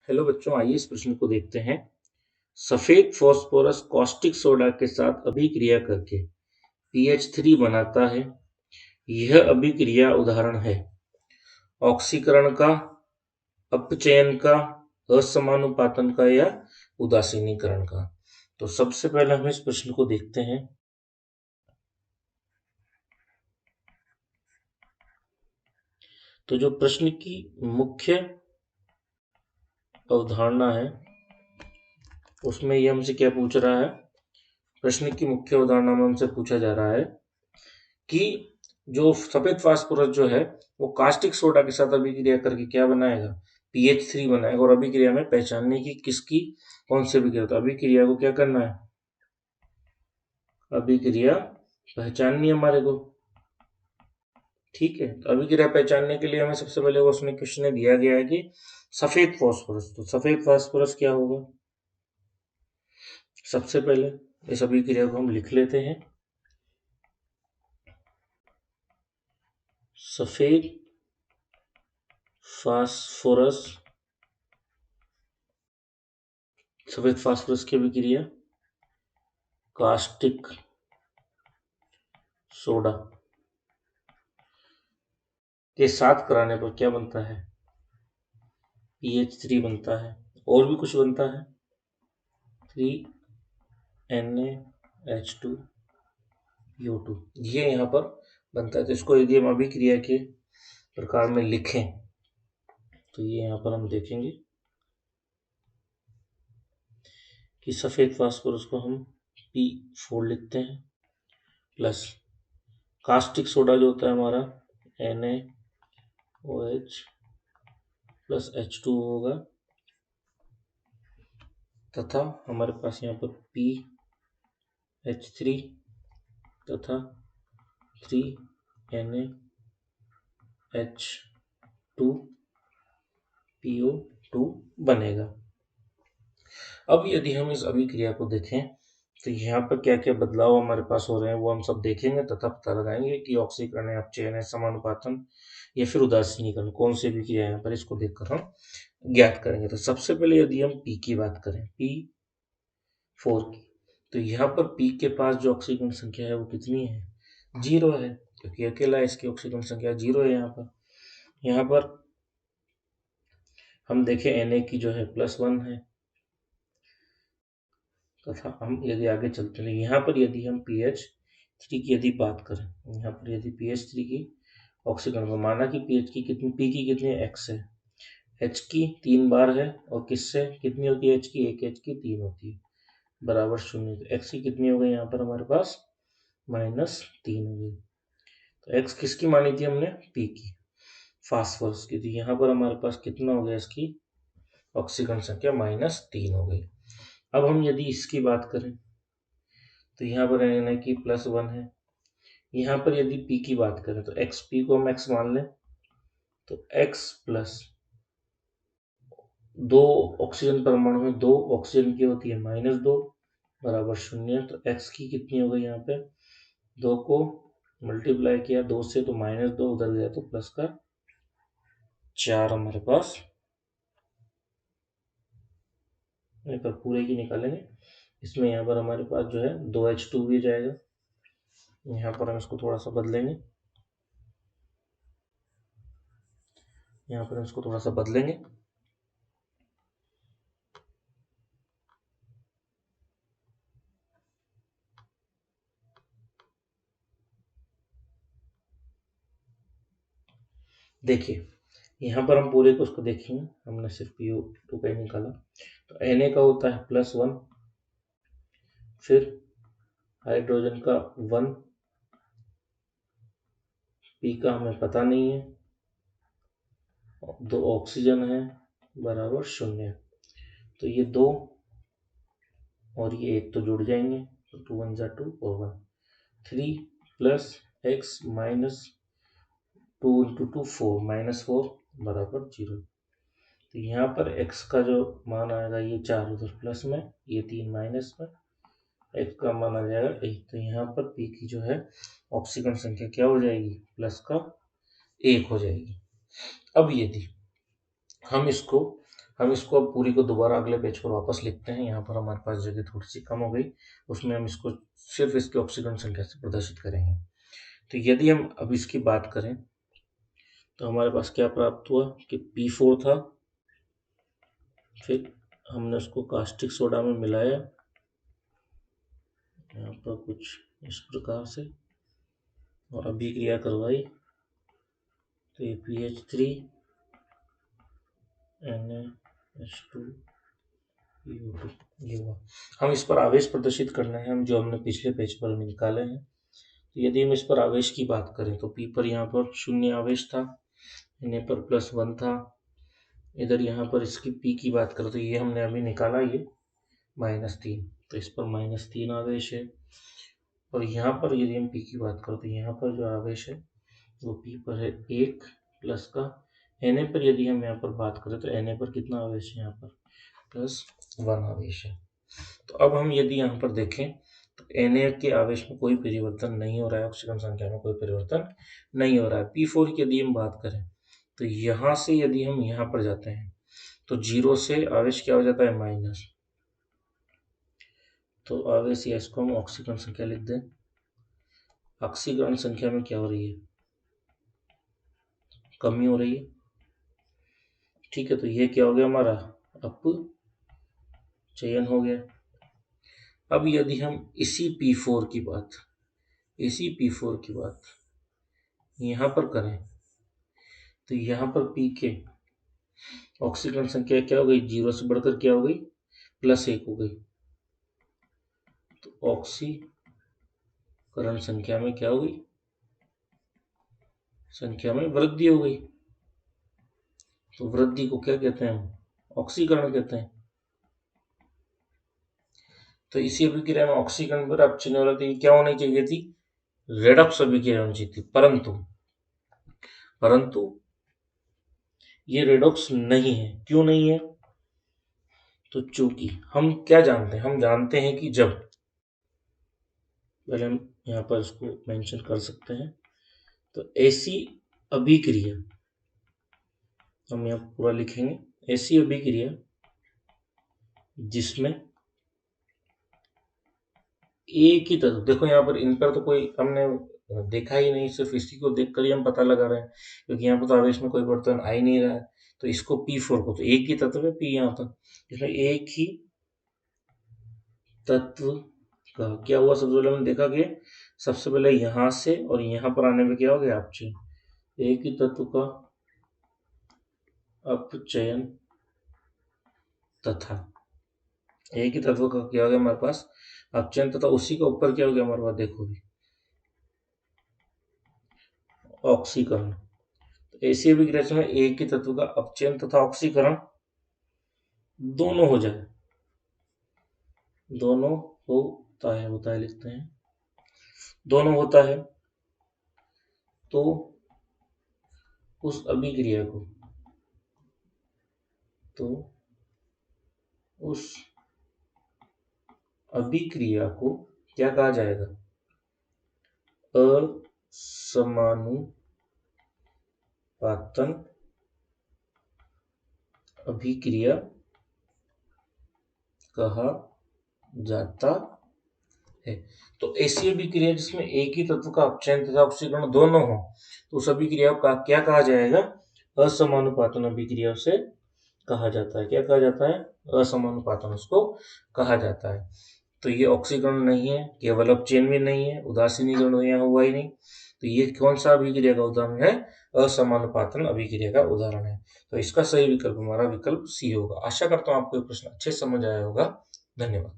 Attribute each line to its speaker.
Speaker 1: Hello बच्चों, आइए इस प्रश्न को देखते हैं। सफेद फास्फोरस कॉस्टिक सोडा के साथ अभिक्रिया करके PH3 बनाता है। यह अभिक्रिया उदाहरण है ऑक्सीकरण का, अपचयन का, असमानुपातन का या उदासीनीकरण का। तो सबसे पहले हम इस प्रश्न को देखते हैं। तो जो प्रश्न की मुख्य अवधारणा है उसमें ये हमसे क्या पूछ रहा है। प्रश्न की मुख्य अवधारणा में हमसे पूछा जा रहा है कि जो सफेद फास्फोरस जो है वो कास्टिक सोडा के साथ अभिक्रिया करके क्या बनाएगा, PH3 बनाएगा। और अभिक्रिया में पहचानने की किसकी कौन सी अभिक्रिया, तो अभिक्रिया को क्या करना है, अभिक्रिया पहचाननी है हमारे को। ठीक है, तो अभिक्रिया पहचानने के लिए हमें सबसे पहले उसमें क्वेश्चन दिया गया है कि सफेद फास्फोरस, तो सफेद फास्फोरस क्या होगा। सबसे पहले इस अभिक्रिया को हम लिख लेते हैं। सफेद फास्फोरस, सफेद फास्फोरस की अभिक्रिया कास्टिक सोडा के साथ कराने पर क्या बनता है, PH3 बनता है। और भी कुछ बनता है, 3NaH2PO2, ये यहाँ पर बनता है। तो इसको यदि हम अभिक्रिया के प्रकार में लिखें तो ये यहाँ पर हम देखेंगे कि सफेद फास्फोरस को हम P4 लिखते हैं, प्लस कास्टिक सोडा जो होता है हमारा NaOH प्लस H2 होगा, तथा हमारे पास यहाँ पर PH3 तथा 3NaH2PO2 बनेगा। अब यदि हम इस अभिक्रिया को देखें तो यहाँ पर क्या क्या बदलाव हमारे पास हो रहे हैं वो हम सब देखेंगे तथा पता लगाएंगे कि ऑक्सीकरण है, अपचयन है, समानुपातन या फिर उदासीनीकरण, कौन सी अभिक्रिया है यहाँ पर, इसको देखकर हम ज्ञात करेंगे। तो सबसे पहले यदि हम P की बात करें, P4 की, तो यहाँ पर P के पास जो ऑक्सीकरण संख्या है वो कितनी है, 0 है, क्योंकि अकेला इसकी ऑक्सीकरण संख्या 0 है। यहाँ पर हम देखें Na की जो है +1 है, तथा हम यदि आगे चलते हैं यहाँ पर यदि हम PH3 की यदि बात करें, यहाँ पर यदि PH3 की ऑक्सीकरण को माना कि PH की कितनी, P की कितनी X है, H की 3 बार है, और किससे कितनी होती है H की, 1 H की 3 होती है, बराबर 0। तो X की कितनी हो गई यहाँ पर हमारे पास, -3 हो गई। तो X किसकी मानी थी हमने, P की, फास्फोरस की। तो यहाँ पर हमारे पास कितना हो गया, इसकी ऑक्सीकरण संख्या -3 हो गई। अब हम यदि इसकी बात करें तो यहाँ पर Na की +1 है। यहाँ पर यदि P की बात करें तो XP को हम X मान लें, तो X प्लस 2 ऑक्सीजन परमाणु में 2 ऑक्सीजन की होती है -2, बराबर 0। तो X की कितनी हो गई यहाँ पे, 2 को मल्टीप्लाई किया 2 से तो -2 उधर गया तो प्लस का 4 हमारे पास, नहीं पर पूरे की निकालेंगे, इसमें यहाँ पर हमारे पास जो है 2H2 भी जाएगा। यहाँ पर हम इसको थोड़ा सा बदलेंगे, यहाँ पर हम इसको थोड़ा सा बदलेंगे, देखिए यहाँ पर हम पूरे को उसको देखेंगे, हमने सिर्फ PO2 का ही निकाला। तो Na का होता है +1, फिर हाइड्रोजन का 1, P का हमें पता नहीं है, 2 ऑक्सीजन है, बराबर 0। तो ये 2 और ये 1 तो जुड़ जाएंगे, तो 2 1 जा 2 और 1, 3 प्लस x माइनस 2 इंटू 2 4, -4 बराबर 0। तो यहाँ पर x का जो मान आएगा ये 4 उधर प्लस में, ये 3 माइनस में, x का मान आ जाएगा 1। तो यहाँ पर P की जो है ऑक्सीजन संख्या क्या हो जाएगी, +1 हो जाएगी। अब यदि हम इसको हम इसको अब पूरी को दोबारा अगले पेज पर वापस लिखते हैं। यहाँ पर हमारे पास जगह थोड़ी सी कम हो गई, उसमें हम इसको सिर्फ इसके ऑक्सीकरण संख्या से प्रदर्शित करेंगे। तो यदि हम अब इसकी बात करें तो हमारे पास क्या प्राप्त हुआ कि P4 था, फिर हमने उसको कास्टिक सोडा में मिलाया यहाँ पर कुछ इस प्रकार से और अभिक्रिया करवाई, तो ये PH3 NaH2PO2 ये हुआ। हम इस पर आवेश प्रदर्शित करना है, हम जो हमने पिछले पेज पर निकाले हैं। तो यदि हम इस पर आवेश की बात करें तो P पर यहाँ पर 0 आवेश था, Na पर +1 था। इधर यहाँ पर इसकी P की बात करें तो ये हमने अभी निकाला, ये -3, तो इस पर -3 आवेश है। और यहाँ पर यदि हम P की बात करें तो यहाँ पर जो आवेश है वो P पर है 1 प्लस का। Na पर यदि हम यहाँ पर बात करें तो Na पर कितना आवेश है, यहाँ पर +1 आवेश है। तो अब हम यदि यहाँ पर देखें तो Na के आवेश में कोई परिवर्तन नहीं हो रहा है, ऑक्सीजन संख्या में कोई परिवर्तन नहीं हो रहा है। P4 की यदि हम बात करें तो यहाँ से यदि हम यहाँ पर जाते हैं तो 0 से आवेश क्या हो जाता है, माइनस। तो आवेश या इसको हम ऑक्सीकरण संख्या लिख दें। ऑक्सीकरण संख्या में क्या हो रही है, कमी हो रही है। ठीक है, तो ये क्या हो गया हमारा, अपचयन हो गया। अब यदि हम इसी P4 की बात यहाँ पर करें तो यहाँ पर P के ऑक्सीकरण संख्या क्या हो गई, 0 से बढ़कर क्या हो गई, +1 हो गई। तो ऑक्सीकरण संख्या में क्या हो गई, संख्या में वृद्धि हो गई। तो वृद्धि को क्या कहते हैं हम, ऑक्सीकरण कहते हैं। तो इसी अभिक्रिया में ऑक्सीकरण पर अपचयन हो रहा था, क्या होनी चाहिए थी, रेडॉक्स अभिक्रिया होनी चाहिए थी, परंतु ये रेडॉक्स नहीं है। क्यों नहीं है, तो चूंकि हम क्या जानते हैं, हम जानते हैं कि जब, पहले हम यहाँ पर इसको मेंशन कर सकते हैं, तो ऐसी अभिक्रिया हम यहाँ पूरा लिखेंगे, ऐसी अभिक्रिया जिसमें एक ही तत्व, देखो यहाँ पर इन पर तो कोई हमने देखा ही नहीं, सिर्फ इसी को देखकर ही हम पता लगा रहे हैं, क्योंकि यहाँ पर तो आवेश में कोई परिवर्तन आ ही नहीं रहा है। तो इसको P4 को, तो एक ही तत्व है P यहाँ पर, इसमें एक ही तत्व का क्या हुआ, सबसे पहले हमने देखा कि सबसे पहले यहाँ से और यहाँ पर आने में क्या हो गया, अपचयन। एक ही तत्व का अपचयन तथा एक ही तत्व का क्या हो गया हमारे पास, अपचयन तथा उसी के ऊपर क्या हो गया हमारे पास, देखो भी ऑक्सीकरण। तो ऐसी अभिक्रिया में एक ही तत्व का अपचयन तथा ऑक्सीकरण दोनों हो जाए, दोनों होता है लिखते हैं, दोनों होता है। तो उस अभिक्रिया को क्या कहा जाएगा, असमानुपातन अभिक्रिया कहा जाता है। तो ऐसी अभिक्रिया जिसमें एक ही तत्व का अपचयन तथा ऑक्सीकरण दोनों हो, तो उस अभिक्रिया का क्या कहा जाएगा, असमानुपातन अभिक्रिया से कहा जाता है। क्या कहा जाता है, असमानुपातन उसको कहा जाता है। तो ये ऑक्सीकरण नहीं है, केवल अपचयन भी नहीं है, उदासीनीकरण यहाँ हुआ ही नहीं। तो ये कौन सा अभिक्रिया का उदाहरण है, असमानुपातन अभिक्रिया का उदाहरण है। तो इसका सही विकल्प हमारा विकल्प सी होगा। आशा करता हूँ आपको ये प्रश्न अच्छे समझ आया होगा। धन्यवाद।